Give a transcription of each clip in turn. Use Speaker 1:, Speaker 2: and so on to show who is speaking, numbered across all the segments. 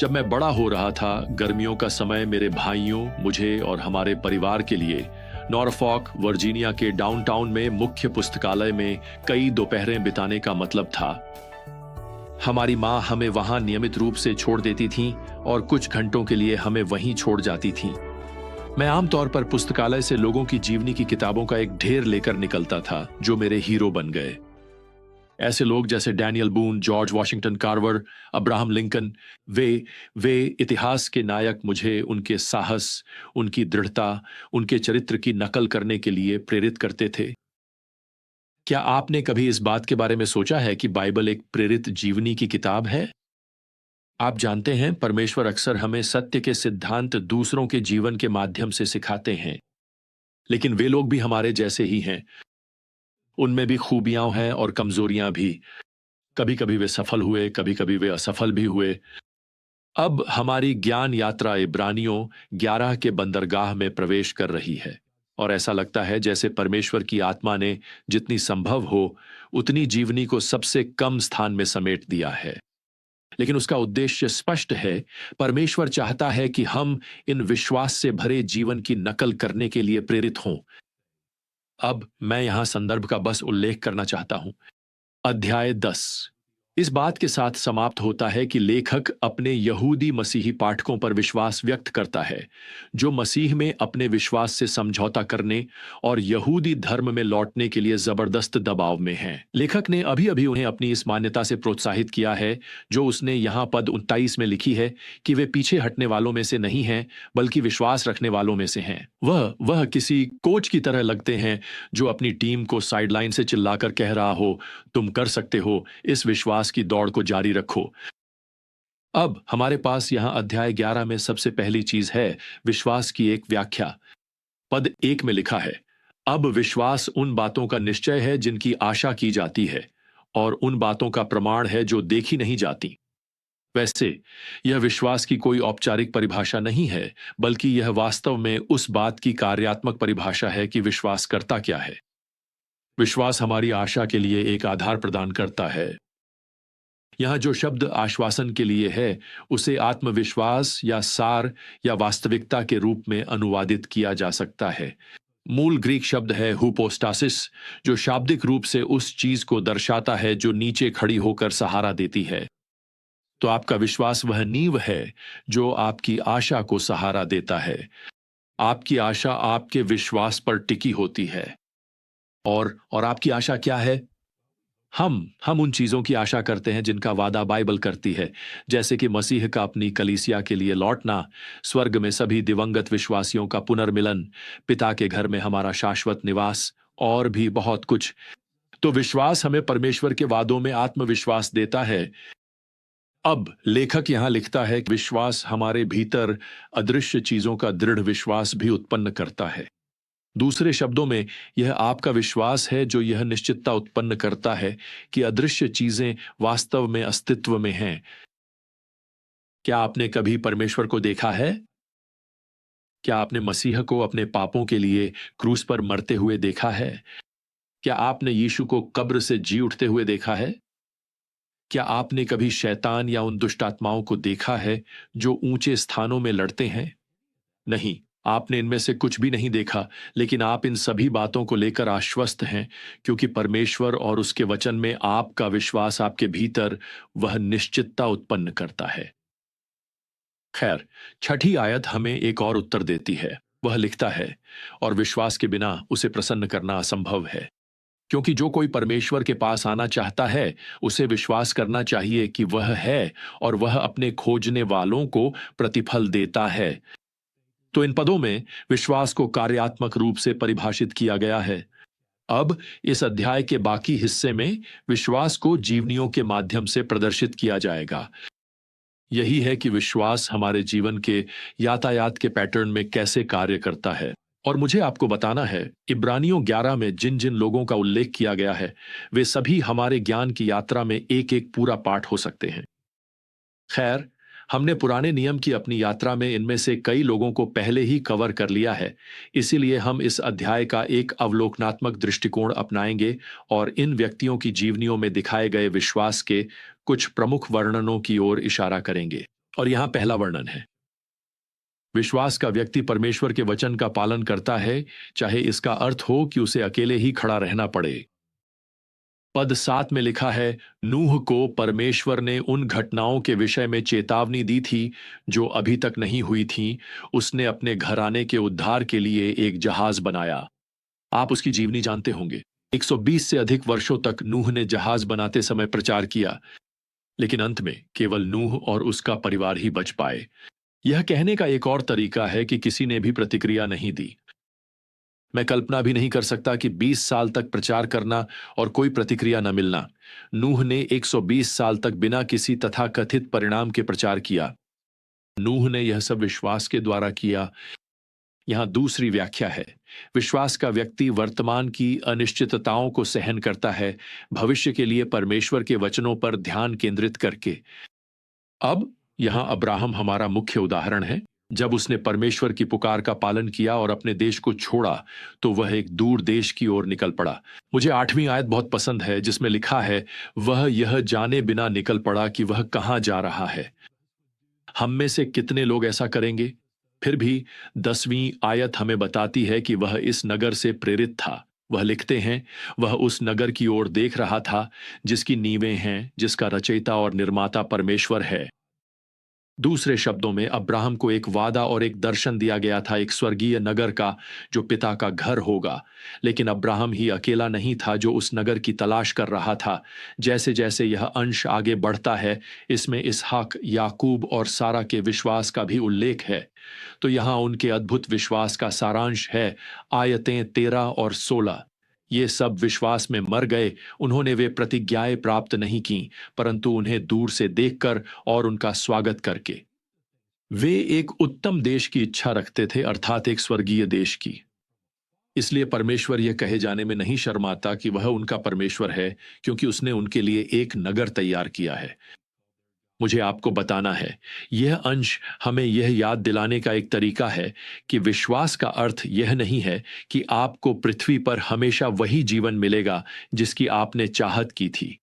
Speaker 1: जब मैं बड़ा हो रहा था, गर्मियों का समय मेरे भाइयों, मुझे और हमारे परिवार के लिए नॉरफॉक, वर्जीनिया के डाउनटाउन में मुख्य पुस्तकालय में कई दोपहरें बिताने का मतलब था। हमारी माँ हमें वहां नियमित रूप से छोड़ देती थीं और कुछ घंटों के लिए हमें वहीं छोड़ जाती थीं। मैं आमतौर पर पुस्तकालय से लोगों की जीवनी की किताबों का एक ढेर लेकर निकलता था, जो मेरे हीरो बन गए। ऐसे लोग जैसे Daniel Boone, George Washington Carver, Abraham Lincoln, वे इतिहास के नायक मुझे उनके साहस, उनकी दृढ़ता, उनके चरित्र की नकल करने के लिए प्रेरित करते थे। क्या आपने कभी इस बात के बारे में सोचा है कि बाइबल एक प्रेरित जीवनी की किताब है? आप जानते हैं, परमेश्वर अक्सर हमें सत्य के सिद्धांत दूसरों के जीवन के माध्यम से सिखाते हैं, लेकिन वे लोग भी हमारे जैसे ही हैं। उनमें भी खूबियां हैं और कमजोरियां भी। कभी कभी वे सफल हुए, कभी कभी वे असफल भी हुए। अब हमारी ज्ञान यात्रा इब्रानियों 11 के बंदरगाह में प्रवेश कर रही है, और ऐसा लगता है जैसे परमेश्वर की आत्मा ने जितनी संभव हो उतनी जीवनी को सबसे कम स्थान में समेट दिया है। लेकिन उसका उद्देश्य स्पष्ट है। परमेश्वर चाहता है कि हम इन विश्वास से भरे जीवन की नकल करने के लिए प्रेरित हों। अब मैं यहां संदर्भ का बस उल्लेख करना चाहता हूं। अध्याय 10 इस बात के साथ समाप्त होता है कि लेखक अपने यहूदी मसीही पाठकों पर विश्वास व्यक्त करता है, जो मसीह में अपने विश्वास से समझौता करने और यहूदी धर्म में लौटने के लिए जबरदस्त दबाव में हैं। लेखक ने अभी अभी उन्हें अपनी इस मान्यता से प्रोत्साहित किया है, जो उसने यहां पद 29 में लिखी है, कि वे पीछे हटने वालों में से नहीं हैं, बल्कि विश्वास रखने वालों में से हैं। वह किसी कोच की तरह लगते हैं, जो अपनी टीम को साइडलाइन से चिल्लाकर कह रहा हो, तुम कर सकते हो, इस विश्वास की दौड़ को जारी रखो। अब हमारे पास यहां अध्याय 11 में सबसे पहली चीज है विश्वास की एक व्याख्या। पद 1 में लिखा है, अब विश्वास उन बातों का निश्चय है जिनकी आशा की जाती है, और उन बातों का प्रमाण है जो देखी नहीं जाती। वैसे यह विश्वास की कोई औपचारिक परिभाषा नहीं है, बल्कि यह वास्तव में उस बात की कार्यात्मक परिभाषा है कि विश्वास करता क्या है। विश्वास हमारी आशा के लिए एक आधार प्रदान करता है। यहां जो शब्द आश्वासन के लिए है, उसे आत्मविश्वास या सार या वास्तविकता के रूप में अनुवादित किया जा सकता है। मूल ग्रीक शब्द है हुपोस्टासिस, जो शाब्दिक रूप से उस चीज को दर्शाता है जो नीचे खड़ी होकर सहारा देती है। तो आपका विश्वास वह नींव है जो आपकी आशा को सहारा देता है। आपकी आशा आपके विश्वास पर टिकी होती है। और आपकी आशा क्या है? हम उन चीजों की आशा करते हैं जिनका वादा बाइबल करती है, जैसे कि मसीह का अपनी कलीसिया के लिए लौटना, स्वर्ग में सभी दिवंगत विश्वासियों का पुनर्मिलन, पिता के घर में हमारा शाश्वत निवास, और भी बहुत कुछ। तो विश्वास हमें परमेश्वर के वादों में आत्मविश्वास देता है। अब लेखक यहां लिखता है कि विश्वास हमारे भीतर अदृश्य चीजों का दृढ़ विश्वास भी उत्पन्न करता है। दूसरे शब्दों में, यह आपका विश्वास है जो यह निश्चितता उत्पन्न करता है कि अदृश्य चीजें वास्तव में अस्तित्व में हैं। क्या आपने कभी परमेश्वर को देखा है? क्या आपने मसीह को अपने पापों के लिए क्रूस पर मरते हुए देखा है? क्या आपने यीशु को कब्र से जी उठते हुए देखा है? क्या आपने कभी शैतान या उन दुष्ट आत्माओं को देखा है जो ऊंचे स्थानों में लड़ते हैं? नहीं, आपने इनमें से कुछ भी नहीं देखा, लेकिन आप इन सभी बातों को लेकर आश्वस्त हैं, क्योंकि परमेश्वर और उसके वचन में आपका विश्वास आपके भीतर वह निश्चितता उत्पन्न करता है। खैर, छठी आयत हमें एक और उत्तर देती है। वह लिखता है, और विश्वास के बिना उसे प्रसन्न करना असंभव है, क्योंकि जो कोई परमेश्वर के पास आना चाहता है, उसे विश्वास करना चाहिए कि वह है, और वह अपने खोजने वालों को प्रतिफल देता है। तो इन पदों में विश्वास को कार्यात्मक रूप से परिभाषित किया गया है। अब इस अध्याय के बाकी हिस्से में विश्वास को जीवनियों के माध्यम से प्रदर्शित किया जाएगा। यही है कि विश्वास हमारे जीवन के यातायात के पैटर्न में कैसे कार्य करता है। और मुझे आपको बताना है, इब्रानियों 11 में जिन जिन लोगों का उल्लेख किया गया है, वे सभी हमारे ज्ञान की यात्रा में एक एक पूरा पाठ हो सकते हैं। खैर, हमने पुराने नियम की अपनी यात्रा में इनमें से कई लोगों को पहले ही कवर कर लिया है, इसीलिए हम इस अध्याय का एक अवलोकनात्मक दृष्टिकोण अपनाएंगे और इन व्यक्तियों की जीवनियों में दिखाए गए विश्वास के कुछ प्रमुख वर्णनों की ओर इशारा करेंगे। और यहां पहला वर्णन है। विश्वास का व्यक्ति परमेश्वर के वचन का पालन करता है, चाहे इसका अर्थ हो कि उसे अकेले ही खड़ा रहना पड़े। पद 7 में लिखा है, नूह को परमेश्वर ने उन घटनाओं के विषय में चेतावनी दी थी जो अभी तक नहीं हुई थीं। उसने अपने घराने के उद्धार के लिए एक जहाज बनाया। आप उसकी जीवनी जानते होंगे। 120 से अधिक वर्षों तक नूह ने जहाज बनाते समय प्रचार किया, लेकिन अंत में केवल नूह और उसका परिवार ही बच पाए। यह कहने का एक और तरीका है कि किसी ने भी प्रतिक्रिया नहीं दी। मैं कल्पना भी नहीं कर सकता कि 20 साल तक प्रचार करना और कोई प्रतिक्रिया न मिलना। नूह ने 120 साल तक बिना किसी तथाकथित परिणाम के प्रचार किया। नूह ने यह सब विश्वास के द्वारा किया। यहां दूसरी व्याख्या है, विश्वास का व्यक्ति वर्तमान की अनिश्चितताओं को सहन करता है, भविष्य के लिए परमेश्वर के वचनों पर ध्यान केंद्रित करके। अब यहां अब्राहम हमारा मुख्य उदाहरण है। जब उसने परमेश्वर की पुकार का पालन किया और अपने देश को छोड़ा, तो वह एक दूर देश की ओर निकल पड़ा। मुझे 8वीं आयत बहुत पसंद है, जिसमें लिखा है, वह यह जाने बिना निकल पड़ा कि वह कहां जा रहा है। हम में से कितने लोग ऐसा करेंगे? फिर भी 10वीं आयत हमें बताती है कि वह इस नगर से प्रेरित था। वह लिखते हैं, वह उस नगर की ओर देख रहा था जिसकी नींवें हैं, जिसका रचयिता और निर्माता परमेश्वर है। दूसरे शब्दों में, अब्राहम को एक वादा और एक दर्शन दिया गया था, एक स्वर्गीय नगर का जो पिता का घर होगा। लेकिन अब्राहम ही अकेला नहीं था जो उस नगर की तलाश कर रहा था। जैसे जैसे यह अंश आगे बढ़ता है, इसमें इसहाक, याकूब और सारा के विश्वास का भी उल्लेख है। तो यहां उनके अद्भुत विश्वास का सारांश है। आयतें 13 और 16। ये सब विश्वास में मर गए। उन्होंने वे प्रतिज्ञाएं प्राप्त नहीं की, परंतु उन्हें दूर से देखकर और उनका स्वागत करके। वे एक उत्तम देश की इच्छा रखते थे, अर्थात एक स्वर्गीय देश की। इसलिए परमेश्वर यह कहे जाने में नहीं शर्माता कि वह उनका परमेश्वर है, क्योंकि उसने उनके लिए एक नगर तैयार किया है। मुझे आपको बताना है, यह अंश हमें यह याद दिलाने का एक तरीका है कि विश्वास का अर्थ यह नहीं है कि आपको पृथ्वी पर हमेशा वही जीवन मिलेगा जिसकी आपने चाहत की थी।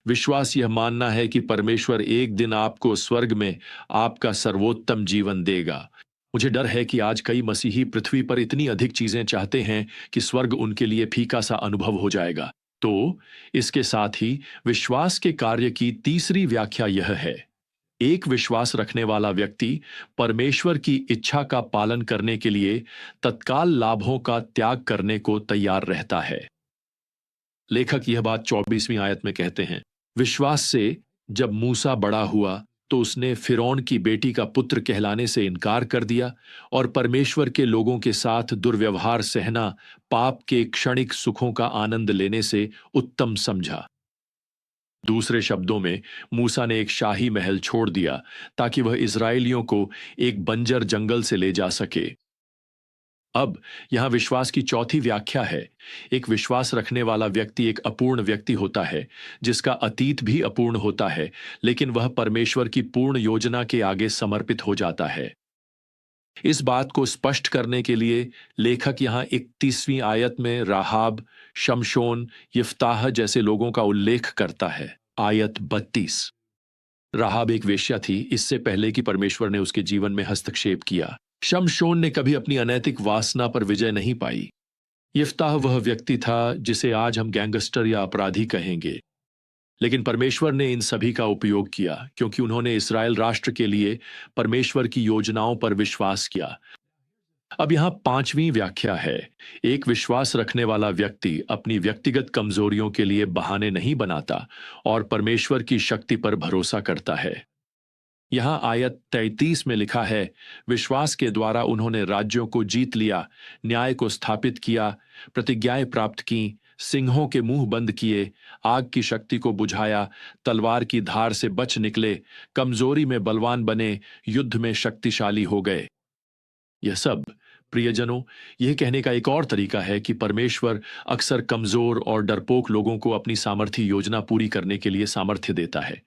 Speaker 1: विश्वास यह मानना है कि परमेश्वर एक दिन आपको स्वर्ग में आपका सर्वोत्तम जीवन देगा। मुझे डर है कि आज कई मसीही पृथ्वी पर इतनी अधिक चीजें चाहते हैं कि स्वर्ग उनके लिए फीका सा अनुभव हो जाएगा। तो इसके साथ ही विश्वास के कार्य की तीसरी व्याख्या यह है, एक विश्वास रखने वाला व्यक्ति परमेश्वर की इच्छा का पालन करने के लिए तत्काल लाभों का त्याग करने को तैयार रहता है। लेखक यह बात 24वीं आयत में कहते हैं, विश्वास से जब मूसा बड़ा हुआ तो उसने फिरौन की बेटी का पुत्र कहलाने से इनकार कर दिया और परमेश्वर के लोगों के साथ दुर्व्यवहार सहना पाप के क्षणिक सुखों का आनंद लेने से उत्तम समझा। दूसरे शब्दों में, मूसा ने एक शाही महल छोड़ दिया ताकि वह इस्राएलियों को एक बंजर जंगल से ले जा सके। अब यहां विश्वास की चौथी व्याख्या है, एक विश्वास रखने वाला व्यक्ति एक अपूर्ण व्यक्ति होता है, जिसका अतीत भी अपूर्ण होता है, लेकिन वह परमेश्वर की पूर्ण योजना के आगे समर्पित हो जाता है। इस बात को स्पष्ट करने के लिए लेखक यहां 31वीं आयत में राहाब, शमशोन, यिफ्ताह जैसे लोगों का उल्लेख करता है। आयत 32। राहाब एक वेश्या थी, इससे पहले कि परमेश्वर ने उसके जीवन में हस्तक्षेप किया। शमशोन ने कभी अपनी अनैतिक वासना पर विजय नहीं पाई। यिफ्ताह वह व्यक्ति था जिसे आज हम गैंगस्टर या अपराधी कहेंगे, लेकिन परमेश्वर ने इन सभी का उपयोग किया क्योंकि उन्होंने इस्राएल राष्ट्र के लिए परमेश्वर की योजनाओं पर विश्वास किया। अब यहां 5वीं व्याख्या है, एक विश्वास रखने वाला व्यक्ति अपनी व्यक्तिगत कमजोरियों के लिए बहाने नहीं बनाता और परमेश्वर की शक्ति पर भरोसा करता है। यहां आयत 33 में लिखा है, विश्वास के द्वारा उन्होंने राज्यों को जीत लिया, न्याय को स्थापित किया, प्रतिज्ञाएं प्राप्त की, सिंहों के मुंह बंद किए, आग की शक्ति को बुझाया, तलवार की धार से बच निकले, कमजोरी में बलवान बने, युद्ध में शक्तिशाली हो गए। यह सब, प्रियजनों, यह कहने का एक और तरीका है कि परमेश्वर अक्सर कमजोर और डरपोक लोगों को अपनी सामर्थ्य योजना पूरी करने के लिए सामर्थ्य देता है।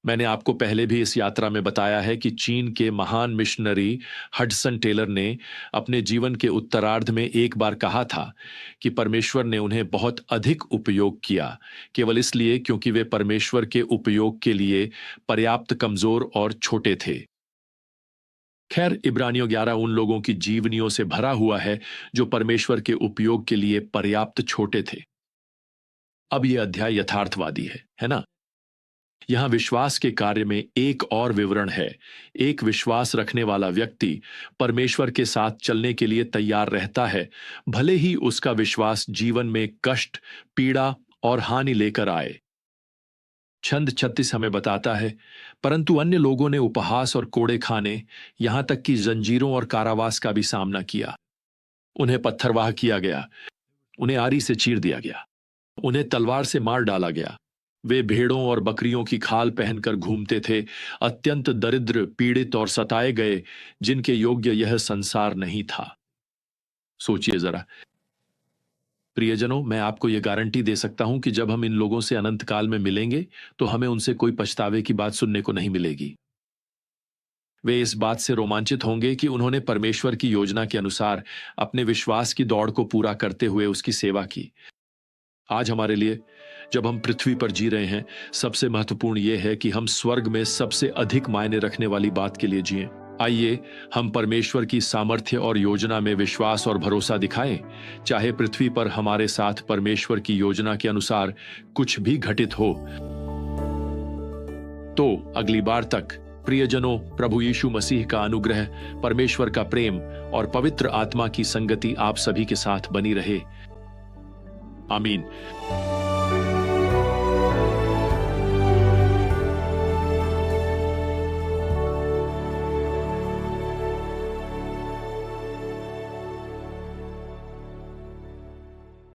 Speaker 1: मैंने आपको पहले भी इस यात्रा में बताया है कि चीन के महान मिशनरी हडसन टेलर ने अपने जीवन के उत्तरार्ध में एक बार कहा था कि परमेश्वर ने उन्हें बहुत अधिक उपयोग किया, केवल इसलिए क्योंकि वे परमेश्वर के उपयोग के लिए पर्याप्त कमजोर और छोटे थे। खैर, इब्रानियों 11 उन लोगों की जीवनियों से भरा हुआ है जो परमेश्वर के उपयोग के लिए पर्याप्त छोटे थे। अब यह अध्याय यथार्थवादी है ना? यहां विश्वास के कार्य में एक और विवरण है। एक विश्वास रखने वाला व्यक्ति परमेश्वर के साथ चलने के लिए तैयार रहता है, भले ही उसका विश्वास जीवन में कष्ट, पीड़ा और हानि लेकर आए। छंद 36 हमें बताता है, परंतु अन्य लोगों ने उपहास और कोड़े खाने, यहां तक कि जंजीरों और कारावास का भी सामना किया। उन्हें पत्थरवाह किया गया, उन्हें आरी से चीर दिया गया, उन्हें तलवार से मार डाला गया। वे भेड़ों और बकरियों की खाल पहनकर घूमते थे, अत्यंत दरिद्र, पीड़ित और सताए गए, जिनके योग्य यह संसार नहीं था। सोचिए जरा प्रियजनों, मैं आपको यह गारंटी दे सकता हूं कि जब हम इन लोगों से अनंत काल में मिलेंगे तो हमें उनसे कोई पछतावे की बात सुनने को नहीं मिलेगी। वे इस बात से रोमांचित होंगे कि उन्होंने परमेश्वर की योजना के अनुसार अपने विश्वास की दौड़ को पूरा करते हुए उसकी सेवा की। आज हमारे लिए, जब हम पृथ्वी पर जी रहे हैं, सबसे महत्वपूर्ण यह है कि हम स्वर्ग में सबसे अधिक मायने रखने वाली बात के लिए जिएं। आइए हम परमेश्वर की सामर्थ्य और योजना में विश्वास और भरोसा दिखाएं, चाहे पृथ्वी पर हमारे साथ परमेश्वर की योजना के अनुसार कुछ भी घटित हो। तो अगली बार तक प्रियजनों, प्रभु यीशु मसीह का अनुग्रह, परमेश्वर का प्रेम और पवित्र आत्मा की संगति आप सभी के साथ बनी रहे। आमीन।